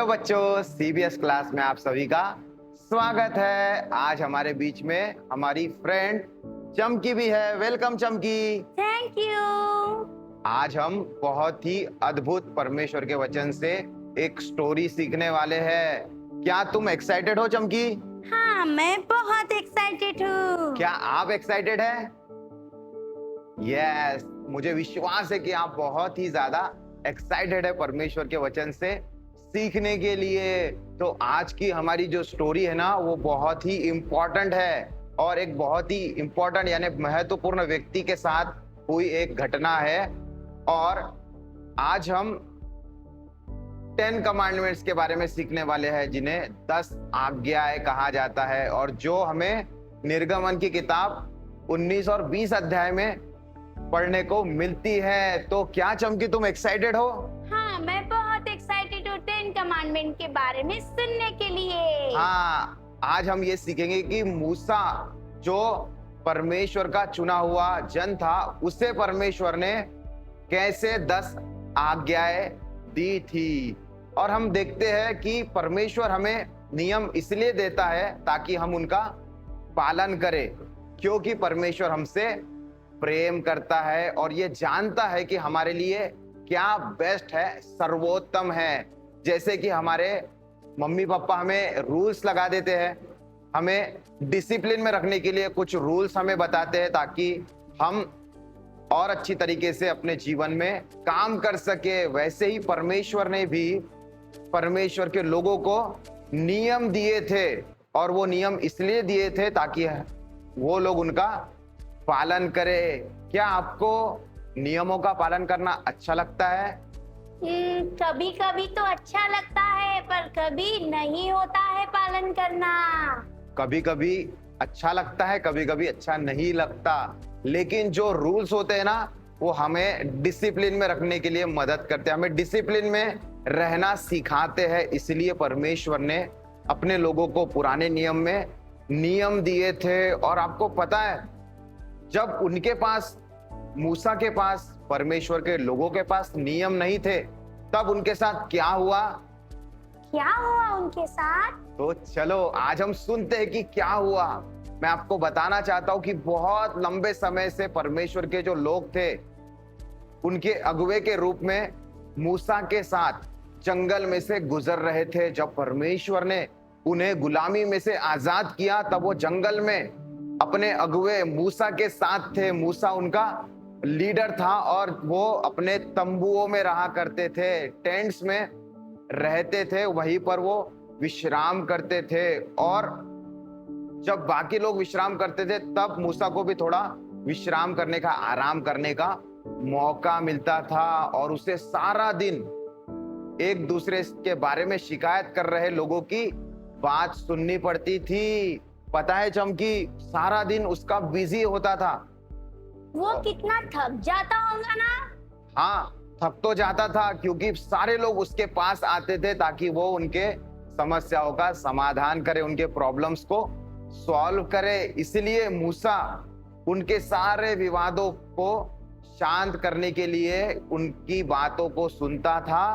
Hello बच्चों, CBS class में आप सभी का स्वागत है। आज हमारे बीच में हमारी फ्रेंड चमकी भी है। वेलकम चमकी। Thank you. आज हम बहुत ही अद्भुत परमेश्वर के वचन से एक स्टोरी सीखने वाले हैं। क्या तुम एक्साइटेड हो चमकी? हाँ, मैं बहुत एक्साइटेड हूँ। क्या आप एक्साइटेड हैं? यस, मुझे विश्वास है कि आप बहुत ही ज्यादा एक्साइटेड है परमेश्वर के वचन से सीखने के लिए। तो आज की हमारी जो स्टोरी है ना, वो बहुत ही इम्पोर्टेंट है और एक बहुत ही इम्पोर्टेंट यानी महत्वपूर्ण व्यक्ति के साथ हुई एक घटना है। और आज हम 10 कमांडमेंट्स के बारे में सीखने वाले हैं, जिन्हें 10 आज्ञाएं कहा जाता है और जो हमें निर्गमन की किताब 19 और 20 अध्याय में पढ़ने को मिलती है। तो क्या चमकी तुम एक्साइटेड हो? हाँ, मैं बहुत एक्साइटेड हूँ 10 कमांडमेंट के बारे में सुनने के लिए। हाँ, आज हम ये सीखेंगे कि मूसा जो परमेश्वर का चुना हुआ जन था, उसे परमेश्वर ने कैसे 10 आज्ञाएं दी थी। और हम देखते हैं कि परमेश्वर हमें नियम इसलिए देता है ताकि हम उनका पालन करें, क्योंकि परमेश्वर हमसे प्रेम करता है और ये जानता है कि हमारे लिए क्या बेस्ट है, सर्वोत्तम है। जैसे कि हमारे मम्मी पापा हमें रूल्स लगा देते हैं, हमें डिसिप्लिन में रखने के लिए कुछ रूल्स हमें बताते हैं ताकि हम और अच्छी तरीके से अपने जीवन में काम कर सके, वैसे ही परमेश्वर ने भी परमेश्वर के लोगों को नियम दिए थे। और वो नियम इसलिए दिए थे ताकि वो लोग उनका पालन करें। क्या आपको नियमों का पालन करना अच्छा लगता है? कभी कभी तो अच्छा लगता है, पर कभी नहीं होता है पालन करना। कभी कभी अच्छा लगता है, कभी कभी अच्छा नहीं लगता। लेकिन जो रूल्स होते हैं ना, वो हमें डिसिप्लिन में रखने के लिए मदद करते हैं, हमें डिसिप्लिन में रहना सिखाते हैं। इसलिए परमेश्वर ने अपने लोगों को पुराने नियम में नियम दिए थे। और आपको पता है, जब उनके पास, मूसा के पास, परमेश्वर के लोगों के पास नियम नहीं थे, तब उनके साथ क्या हुआ? क्या हुआ उनके साथ? तो चलो आज हम सुनते हैं कि क्या हुआ। मैं आपको बताना चाहता हूं कि बहुत लंबे समय से परमेश्वर के जो लोग थे, उनके अगुवे के रूप में मूसा के साथ जंगल में से गुजर रहे थे। जब परमेश्वर ने उन्हें गुलामी में से आजाद किया, तब वो जंगल में अपने अगुवे मूसा के साथ थे। मूसा उनका लीडर था और वो अपने तंबुओं में रहा करते थे, टेंट्स में रहते थे, वहीं पर वो विश्राम करते थे। और जब बाकी लोग विश्राम करते थे, तब मूसा को भी थोड़ा विश्राम करने का, आराम करने का मौका मिलता था। और उसे सारा दिन एक दूसरे के बारे में शिकायत कर रहे लोगों की बात सुननी पड़ती थी। पता है चमकी, सारा दिन उसका बिजी होता था। वो कितना थक जाता होगा ना? हाँ, थक तो जाता था, क्योंकि सारे लोग उसके पास आते थे ताकि वो उनके समस्याओं का समाधान करे, उनके प्रॉब्लम्स को सॉल्व करे। इसलिए मूसा उनके सारे विवादों को शांत करने के लिए उनकी बातों को सुनता था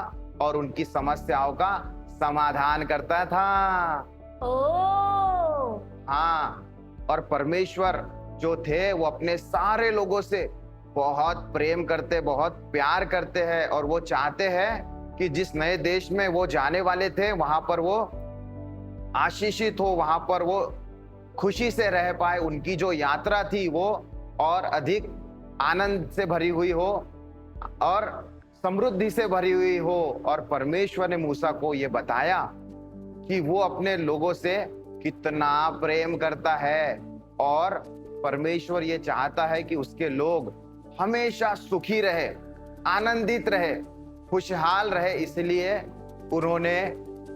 और उनकी समस्याओं का समाधान करता था। ओह! हाँ, और परमेश्वर जो थे वो अपने सारे लोगों से बहुत प्रेम करते, बहुत प्यार करते हैं। और वो चाहते हैं कि जिस नए देश में वो जाने वाले थे, वहां पर वो आशीषित हो, वहां पर वो खुशी से रह पाए, उनकी जो यात्रा थी वो और अधिक आनंद से भरी हुई हो और समृद्धि से भरी हुई हो। और परमेश्वर ने मूसा को ये बताया कि वो अपने लोगों से कितना प्रेम करता है और परमेश्वर ये चाहता है कि उसके लोग हमेशा सुखी रहे, आनंदित रहे, खुशहाल रहे। इसलिए उन्होंने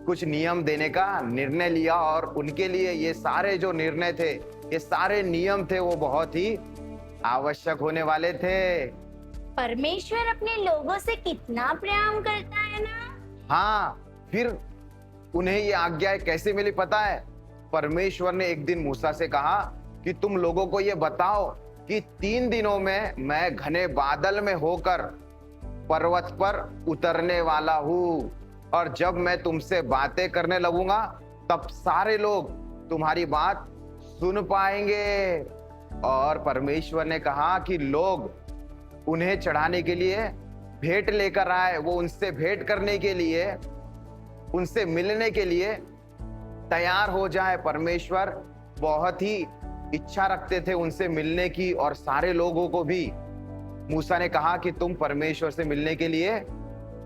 कुछ नियम देने का निर्णय लिया। और उनके लिए ये सारे जो निर्णय थे, ये सारे नियम थे, वो बहुत ही आवश्यक होने वाले थे। परमेश्वर अपने लोगों से कितना प्रेम करता है ना। हाँ, फिर उन्हें ये आज्ञा कैसे मिली पता है? परमेश्वर ने एक दिन मूसा से कहा कि तुम लोगों को ये बताओ कि 3 दिनों में मैं घने बादल में होकर पर्वत पर उतरने वाला हूँ। और जब मैं तुमसे बातें करने लगूंगा तब सारे लोग तुम्हारी बात सुन पाएंगे। और परमेश्वर ने कहा कि लोग उन्हें चढ़ाने के लिए भेंट लेकर आए, वो उनसे भेंट करने के लिए, उनसे मिलने के लिए तैयार हो जाए। परमेश्वर बहुत ही इच्छा रखते थे उनसे मिलने की, और सारे लोगों को भी मूसा ने कहा कि तुम परमेश्वर से मिलने के लिए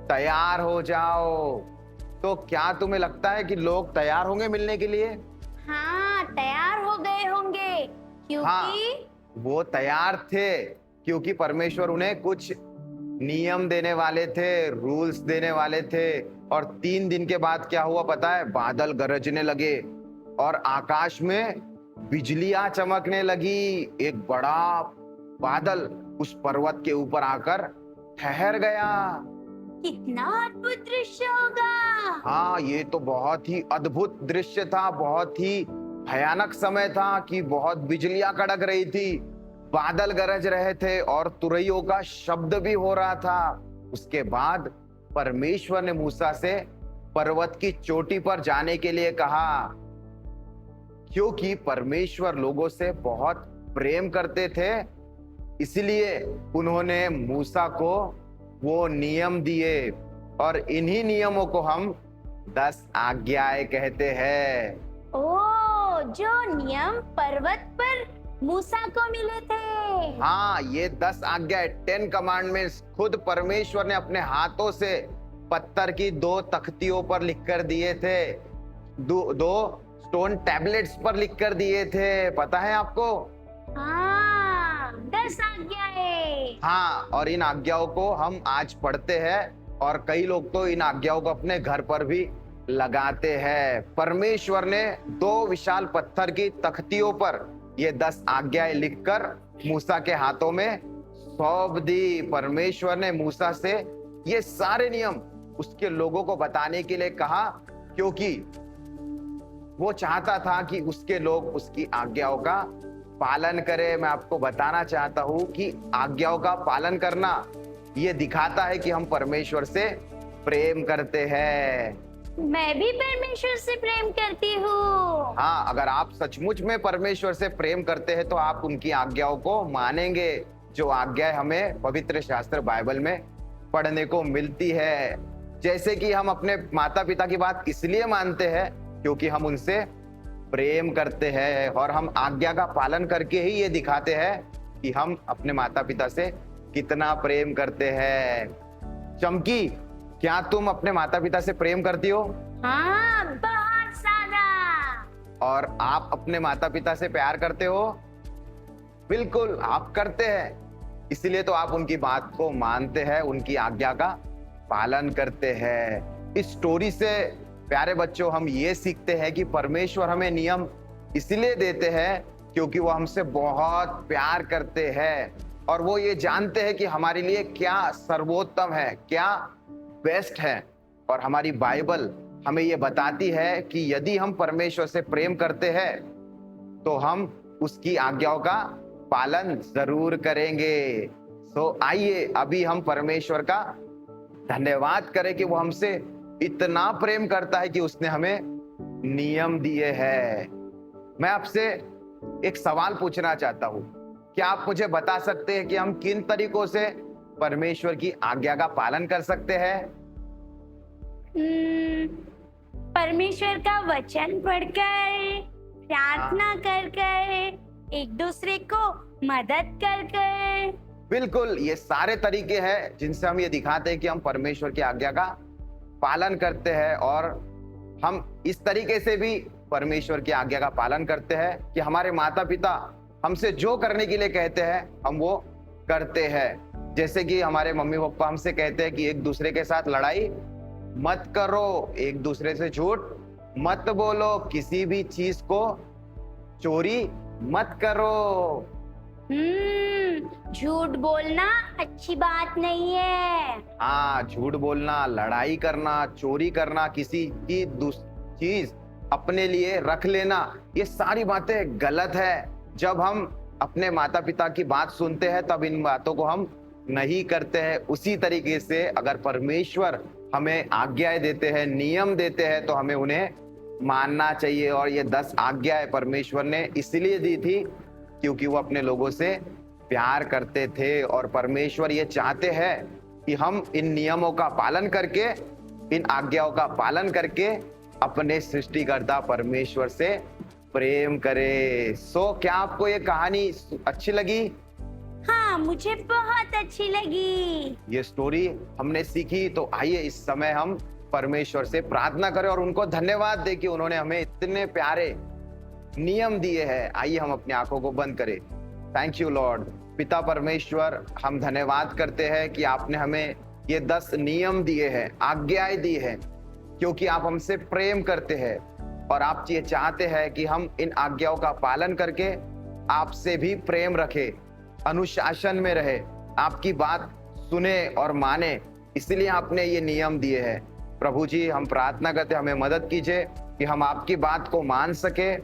तैयार हो जाओ। तो क्या तुम्हें लगता है कि लोग तैयार होंगे मिलने के लिए? हाँ, तैयार हो गए होंगे, क्योंकि वो तैयार थे, क्योंकि परमेश्वर उन्हें कुछ नियम देने वाले थे, रूल्स देने वाले थे। और 3 दिन के बाद क्या हुआ पता है? बादल गरजने लगे और आकाश में बिजलियां चमकने लगी। एक बड़ा बादल उस पर्वत के ऊपर आकर ठहर गया। कितना अद्भुत दृश्य होगा। हाँ, ये तो बहुत ही अद्भुत दृश्य था, बहुत ही भयानक समय था कि बहुत बिजलियां कड़क रही थी, बादल गरज रहे थे और तुरैयों का शब्द भी हो रहा था। उसके बाद परमेश्वर ने मूसा से पर्वत की चोटी पर जाने के लिए कहा, क्योंकि परमेश्वर लोगों से बहुत प्रेम करते थे, इसलिए उन्होंने मूसा को वो नियम दिए। और इन्हीं नियमों को हम 10 आज्ञाएं कहते हैं। ओ, जो नियम पर्वत पर मूसा को मिले थे। हाँ, ये 10 आज्ञाएं, 10 कमांडमेंट्स, खुद परमेश्वर ने अपने हाथों से पत्थर की 2 तख्तियों पर लिखकर दिए थे, दो स्टोन टैबलेट्स पर लिखकर दिए थे। पता है आपको? हाँ, 10 आज्ञाएं। हाँ, और इन आज्ञाओं को हम आज पढ़ते हैं, और कई लोग तो इन आज्ञाओं को अपने घर पर भी लगाते हैं। परमेश्वर ने 2 विशाल पत्थर की तख्तियों पर ये 10 आज्ञाएं लिखकर मूसा के हाथों में सौंप दी। परमेश्वर ने मूसा से ये सारे नियम उसके लोगों को बताने के लिए कहा, क्योंकि वो चाहता था कि उसके लोग उसकी आज्ञाओं का पालन करें। मैं आपको बताना चाहता हूं कि आज्ञाओं का पालन करना ये दिखाता है कि हम परमेश्वर से प्रेम करते हैं। मैं भी परमेश्वर से प्रेम करती हूँ। हाँ, अगर आप सचमुच में परमेश्वर से प्रेम करते हैं तो आप उनकी आज्ञाओं को मानेंगे, जो आज्ञाएं हमें पवित्र शास्त्र बाइबल में पढ़ने को मिलती है। जैसे कि हम अपने माता पिता की बात इसलिए मानते हैं क्योंकि हम उनसे प्रेम करते हैं, और हम आज्ञा का पालन करके ही ये दिखाते हैं कि हम अपने माता पिता से कितना प्रेम करते हैं। चमकी, क्या तुम अपने माता पिता से प्रेम करती हो? हाँ, बहुत ज्यादा। और आप अपने माता पिता से प्यार करते हो? बिल्कुल, आप करते हैं, इसलिए तो आप उनकी बात को मानते हैं, उनकी आज्ञा का पालन करते हैं। इस स्टोरी से प्यारे बच्चों हम ये सीखते हैं कि परमेश्वर हमें नियम इसलिए देते हैं क्योंकि वो हमसे बहुत प्यार करते हैं, और वो ये जानते हैं कि हमारे लिए क्या सर्वोत्तम है, क्या बेस्ट है। और हमारी बाइबल हमें ये बताती है कि यदि हम परमेश्वर से प्रेम करते हैं तो हम उसकी आज्ञाओं का पालन जरूर करेंगे। सो आइए अभी हम परमेश्वर का धन्यवाद करें कि वो हमसे इतना प्रेम करता है कि उसने हमें नियम दिए हैं। मैं आपसे एक सवाल पूछना चाहता हूं, क्या आप मुझे बता सकते हैं कि हम किन तरीकों से परमेश्वर की आज्ञा का पालन कर सकते हैं? परमेश्वर का वचन पढ़कर, प्रार्थना कर कर, एक दूसरे को मदद कर कर। बिल्कुल, ये सारे तरीके हैं जिनसे हम ये दिखाते हैं कि हम परमेश्वर की आज्ञा का पालन करते हैं, और हम इस तरीके से भी परमेश्वर की आज्ञा का पालन करते हैं कि हमारे माता पिता हमसे जो करने के लिए कहते हैं हम वो करते हैं। जैसे कि हमारे मम्मी पापा हमसे कहते हैं कि एक दूसरे के साथ लड़ाई मत करो, एक दूसरे से झूठ मत बोलो, किसी भी चीज को चोरी मत करो। झूठ बोलना अच्छी बात नहीं है। हाँ, झूठ बोलना, लड़ाई करना, चोरी करना, किसी की चीज अपने लिए रख लेना, ये सारी बातें गलत है। जब हम अपने माता पिता की बात सुनते हैं तब इन बातों को हम नहीं करते हैं। उसी तरीके से अगर परमेश्वर हमें आज्ञाएं देते हैं, नियम देते हैं, तो हमें उन्हें मानना चाहिए। और ये 10 आज्ञाएं परमेश्वर ने इसलिए दी थी क्योंकि वो अपने लोगों से प्यार करते थे। और परमेश्वर ये चाहते हैं कि हम इन नियमों का पालन करके, इन आज्ञाओं का पालन करके अपने सृष्टिकर्ता परमेश्वर से प्रेम करें। क्या आपको ये कहानी अच्छी लगी? हाँ, मुझे बहुत अच्छी लगी। ये स्टोरी हमने सीखी, तो आइए इस समय हम परमेश्वर से प्रार्थना करें और उनको धन्यवाद दें कि उन्होंने हमें इतने प्यारे नियम दिए हैं। आइए हम अपनी आंखों को बंद करें। Thank you Lord. पिता परमेश्वर, हम धन्यवाद करते हैं कि आपने हमें ये 10 नियम दिए हैं, आज्ञाएं दी हैं, क्योंकि आप हमसे प्रेम करते हैं और आप ये चाहते हैं कि हम इन आज्ञाओं का पालन करके आपसे भी प्रेम रखें, अनुशासन में रहे, आपकी बात सुने और माने। इसलिए आपने ये नियम दिए हैं। प्रभु जी, हम प्रार्थना करते, हमें मदद कीजिए कि हम आपकी बात को मान सके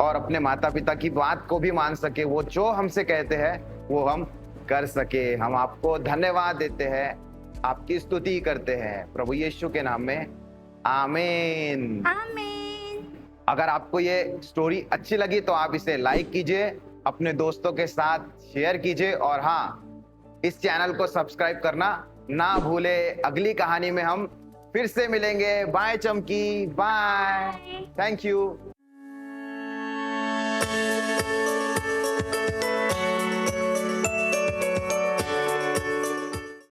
और अपने माता पिता की बात को भी मान सके। वो जो हमसे कहते हैं वो हम कर सके। हम आपको धन्यवाद देते हैं, आपकी स्तुति करते हैं प्रभु यीशु के नाम में, आमीन। आमीन। अगर आपको ये स्टोरी अच्छी लगी तो आप इसे लाइक कीजिए, अपने दोस्तों के साथ शेयर कीजिए और हाँ, इस चैनल को सब्सक्राइब करना ना भूले। अगली कहानी में हम फिर से मिलेंगे। बाय चमकी, बाय। Thank you.